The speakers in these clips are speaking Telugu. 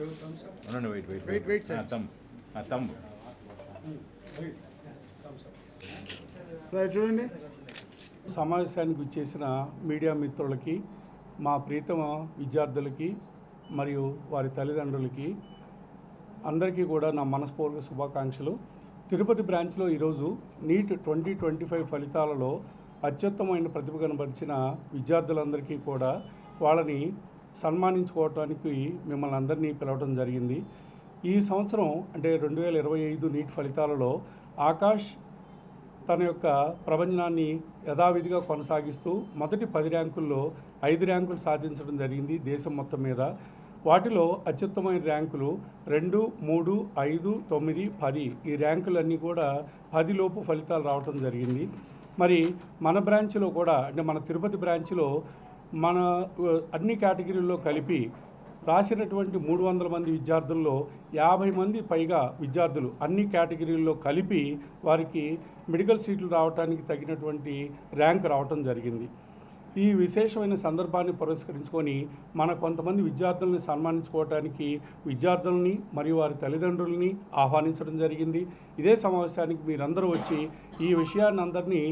ఉండండి, వెయిట్ తమ్ము చూడండి. సమావేశానికి విచ్చేసిన మీడియా మిత్రులకి, మా ప్రీతమ విద్యార్థులకి మరియు వారి తల్లిదండ్రులకి అందరికీ కూడా నా మనస్పూర్వక శుభాకాంక్షలు. తిరుపతి బ్రాంచ్లో ఈరోజు నీట్ 2025 ఫలితాలలో అత్యుత్తమైన ప్రతిభ కనబరిచిన విద్యార్థులందరికీ కూడా వాళ్ళని సన్మానించుకోవడానికి మిమ్మల్ని అందరినీ పిలవడం జరిగింది. ఈ సంవత్సరం అంటే 2025 నీట్ ఫలితాలలో ఆకాష్ తన యొక్క ప్రభంజనాన్ని యథావిధిగా కొనసాగిస్తూ మొదటి 10 ర్యాంకుల్లో 5 ర్యాంకులు సాధించడం జరిగింది దేశం మొత్తం మీద. వాటిలో అత్యుత్తమైన ర్యాంకులు 2, 3, 5, 9, 10 ఈ ర్యాంకులన్నీ కూడా 10 లోపు ఫలితాలు రావడం జరిగింది. మరి మన బ్రాంచ్లో కూడా అంటే మన తిరుపతి బ్రాంచ్లో మన అన్ని కేటగిరీల్లో కలిపి రాసినటువంటి 300 మంది విద్యార్థుల్లో 50 మంది పైగా విద్యార్థులు అన్ని కేటగిరీల్లో కలిపి వారికి మెడికల్ సీట్లు రావడానికి తగినటువంటి ర్యాంక్ రావటం జరిగింది. ఈ విశేషమైన సందర్భాన్ని పురస్కరించుకొని మన కొంతమంది విద్యార్థుల్ని సన్మానించుకోవడానికి విద్యార్థులని మరియు వారి తల్లిదండ్రులని ఆహ్వానించడం జరిగింది. ఇదే సమావేశానికి మీరందరూ వచ్చి ఈ విషయాన్ని అందరినీ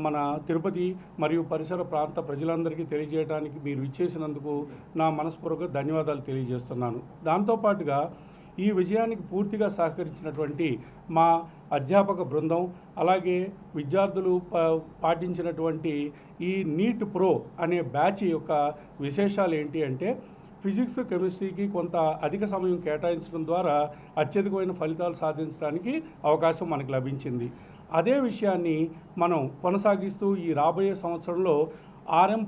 మన తిరుపతి మరియు పరిసర ప్రాంత ప్రజలందరికీ తెలియజేయడానికి మీరు ఇచ్చేసినందుకు నా మనస్పూర్వక ధన్యవాదాలు తెలియజేస్తున్నాను. దాంతోపాటుగా ఈ విజయానికి పూర్తిగా సహకరించినటువంటి మా అధ్యాపక బృందం, అలాగే విద్యార్థులు పాటించినటువంటి ఈ నీట్ ప్రో అనే బ్యాచ్ యొక్క విశేషాలు ఏంటి అంటే ఫిజిక్స్, కెమిస్ట్రీకి కొంత అధిక సమయం కేటాయించడం ద్వారా అత్యధికమైన ఫలితాలు సాధించడానికి అవకాశం మనకు లభించింది. అదే విషయాన్ని మనం కొనసాగిస్తూ ఈ రాబోయే సంవత్సరంలో RM+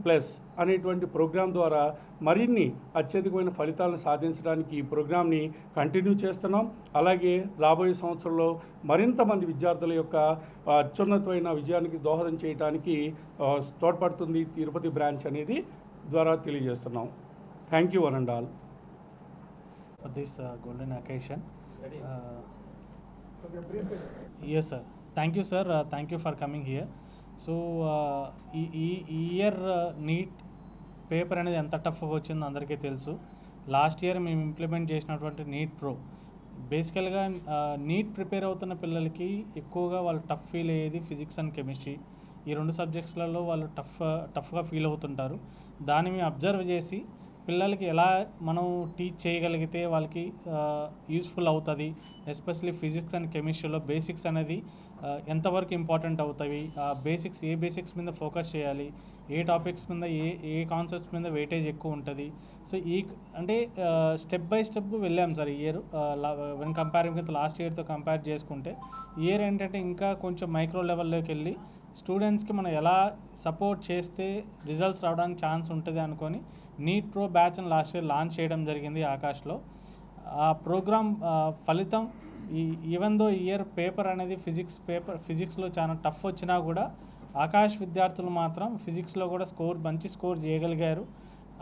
అనేటువంటి ప్రోగ్రాం ద్వారా మరిన్ని అత్యధికమైన ఫలితాలను సాధించడానికి ఈ ప్రోగ్రాంని కంటిన్యూ చేస్తున్నాం. అలాగే రాబోయే సంవత్సరంలో మరింత మంది విద్యార్థుల యొక్క అత్యున్నతమైన విజయానికి దోహదం చేయడానికి తోడ్పడుతుంది తిరుపతి బ్రాంచ్ అనేది ద్వారా తెలియజేస్తున్నాం. Thank you one and all for this golden occasion. Yes sir, thank you sir, thank you for coming here. So ఈ ఇయర్ నీట్ పేపర్ అనేది ఎంత టఫ్గా వచ్చిందో అందరికీ తెలుసు. లాస్ట్ ఇయర్ మేము ఇంప్లిమెంట్ చేసినటువంటి నీట్ ప్రో బేసికల్గా నీట్ ప్రిపేర్ అవుతున్న పిల్లలకి ఎక్కువగా వాళ్ళు టఫ్ ఫీల్ అయ్యేది ఫిజిక్స్ అండ్ కెమిస్ట్రీ. ఈ 2 సబ్జెక్ట్స్లలో వాళ్ళు టఫ్గా ఫీల్ అవుతుంటారు. దాన్ని మేము అబ్జర్వ్ చేసి పిల్లలకి ఎలా మనం టీచ్ చేయగలిగితే వాళ్ళకి యూస్ఫుల్ అవుతుంది, ఎస్పెషల్లీ ఫిజిక్స్ అండ్ కెమిస్ట్రీలో బేసిక్స్ అనేది ఎంతవరకు ఇంపార్టెంట్ అవుతాయి, బేసిక్స్ ఏ బేసిక్స్ మీద ఫోకస్ చేయాలి, ఏ టాపిక్స్ మీద ఏ కాన్సెప్ట్స్ మీద వెయిటేజ్ ఎక్కువ ఉంటుంది. సో అంటే స్టెప్ బై స్టెప్ వెళ్ళాం సార్. ఈ year when comparing with last ఇయర్తో కంపేర్ చేసుకుంటే ఇయర్ ఏంటంటే ఇంకా కొంచెం మైక్రో లెవెల్లోకి వెళ్ళి స్టూడెంట్స్కి మనం ఎలా సపోర్ట్ చేస్తే రిజల్ట్స్ రావడానికి ఛాన్స్ ఉంటుంది అనుకొని నీట్ ప్రో బ్యాచ్ని లాస్ట్ ఇయర్ లాంచ్ చేయడం జరిగింది ఆకాష్లో. ఆ ప్రోగ్రామ్ ఫలితం ఈవెన్ దో ఇయర్ పేపర్ అనేది ఫిజిక్స్లో చాలా టఫ్ వచ్చినా కూడా ఆకాష్ విద్యార్థులు మాత్రం ఫిజిక్స్లో కూడా మంచి స్కోర్ చేయగలిగారు.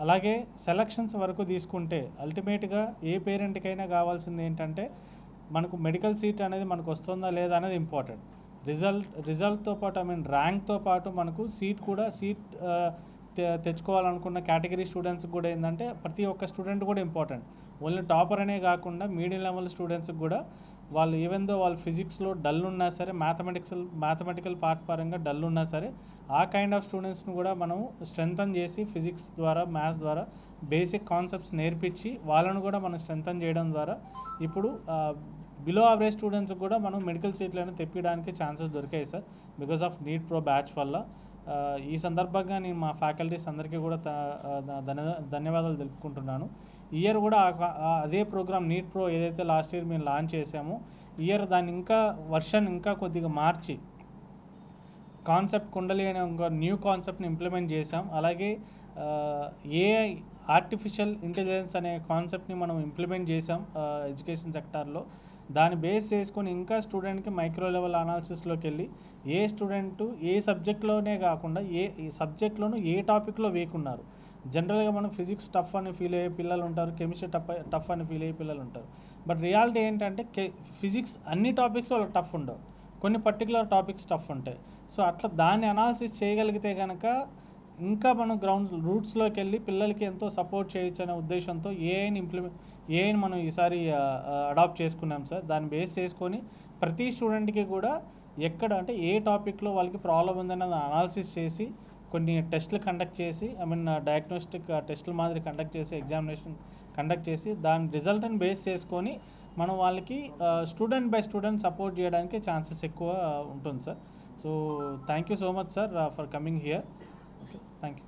అలాగే సెలక్షన్స్ వరకు తీసుకుంటే అల్టిమేట్గా ఏ పేరెంట్కైనా కావాల్సింది ఏంటంటే మనకు మెడికల్ సీట్ అనేది మనకు వస్తుందా లేదా అనేది ఇంపార్టెంట్. రిజల్ట్తో పాటు ర్యాంక్తో పాటు మనకు సీట్ తెచ్చుకోవాలనుకున్న కేటగిరీ స్టూడెంట్స్కి కూడా ఏంటంటే ప్రతి ఒక్క స్టూడెంట్ కూడా ఇంపార్టెంట్. ఓన్లీ టాపర్ అనే కాకుండా మీడియం లెవెల్ స్టూడెంట్స్కి కూడా వాళ్ళు ఈవెన్ దో వాళ్ళు ఫిజిక్స్లో డల్ ఉన్నా సరే, మ్యాథమెటికల్ పార్ట్ పరంగా డల్ ఉన్నా సరే ఆ కైండ్ ఆఫ్ స్టూడెంట్స్ని కూడా మనం స్ట్రెంథన్ చేసి ఫిజిక్స్ ద్వారా మ్యాథ్స్ ద్వారా బేసిక్ కాన్సెప్ట్స్ నేర్పించి వాళ్ళను కూడా మనం స్ట్రెంథన్ చేయడం ద్వారా ఇప్పుడు బిలో యావరేజ్ స్టూడెంట్స్కి కూడా మనం మెడికల్ సీట్లను తెప్పించడానికి ఛాన్సెస్ దొరికాయి sir because of NEET pro batch వల్ల. ఈ సందర్భంగా నేను మా ఫ్యాకల్టీస్ అందరికీ కూడా ధన్యవాదాలు తెలుపుకుంటున్నాను. ఇయర్ కూడా అదే ప్రోగ్రామ్ నీట్ ప్రో ఏదైతే లాస్ట్ ఇయర్ మేము లాంచ్ చేసామో ఇయర్ దాన్ని ఇంకా వర్షన్ ఇంకా కొద్దిగా మార్చి కాన్సెప్ట్ కుండలి అనే ఒక న్యూ కాన్సెప్ట్ని ఇంప్లిమెంట్ చేసాం. అలాగే ఏఐ ఆర్టిఫిషియల్ ఇంటెలిజెన్స్ అనే కాన్సెప్ట్ని మనం ఇంప్లిమెంట్ చేసాం ఎడ్యుకేషన్ సెక్టార్లో. దాన్ని బేస్ చేసుకొని ఇంకా స్టూడెంట్కి మైక్రో లెవెల్ అనాలిసిస్లోకి వెళ్ళి ఏ స్టూడెంట్ ఏ సబ్జెక్ట్లోనే కాకుండా ఏ సబ్జెక్ట్లోనూ ఏ టాపిక్లో వేకున్నారు. జనరల్గా మనం ఫిజిక్స్ టఫ్ అని ఫీల్ అయ్యే పిల్లలు ఉంటారు, కెమిస్ట్రీ టఫ్ అని ఫీల్ అయ్యే పిల్లలు ఉంటారు. బట్ రియాలిటీ ఏంటంటే ఫిజిక్స్ అన్ని టాపిక్స్ వాళ్ళకి టఫ్ ఉండవు, కొన్ని పర్టికులర్ టాపిక్స్ టఫ్ ఉంటాయి. సో అట్లా దాన్ని అనాలిసిస్ చేయగలిగితే కనుక ఇంకా మనం గ్రౌండ్ రూట్స్లోకి వెళ్ళి పిల్లలకి ఎంతో సపోర్ట్ చేయొచ్చు అనే ఉద్దేశంతో ఏఐని ఏఐని మనం ఈసారి అడాప్ట్ చేసుకున్నాం సార్. దాన్ని బేస్ చేసుకొని ప్రతి స్టూడెంట్కి కూడా ఎక్కడ అంటే ఏ టాపిక్లో వాళ్ళకి ప్రాబ్లం ఉందన్నది అనాలిసిస్ చేసి కొన్ని టెస్టులు కండక్ట్ చేసి డయాగ్నోస్టిక్ టెస్టుల మాదిరి కండక్ట్ చేసి ఎగ్జామినేషన్ కండక్ట్ చేసి దాని రిజల్ట్ని బేస్ చేసుకొని మనం వాళ్ళకి స్టూడెంట్ బై స్టూడెంట్ సపోర్ట్ చేయడానికి ఛాన్సెస్ ఎక్కువ ఉంటుంది sir. So thank you so much sir for coming here. Okay, thank you.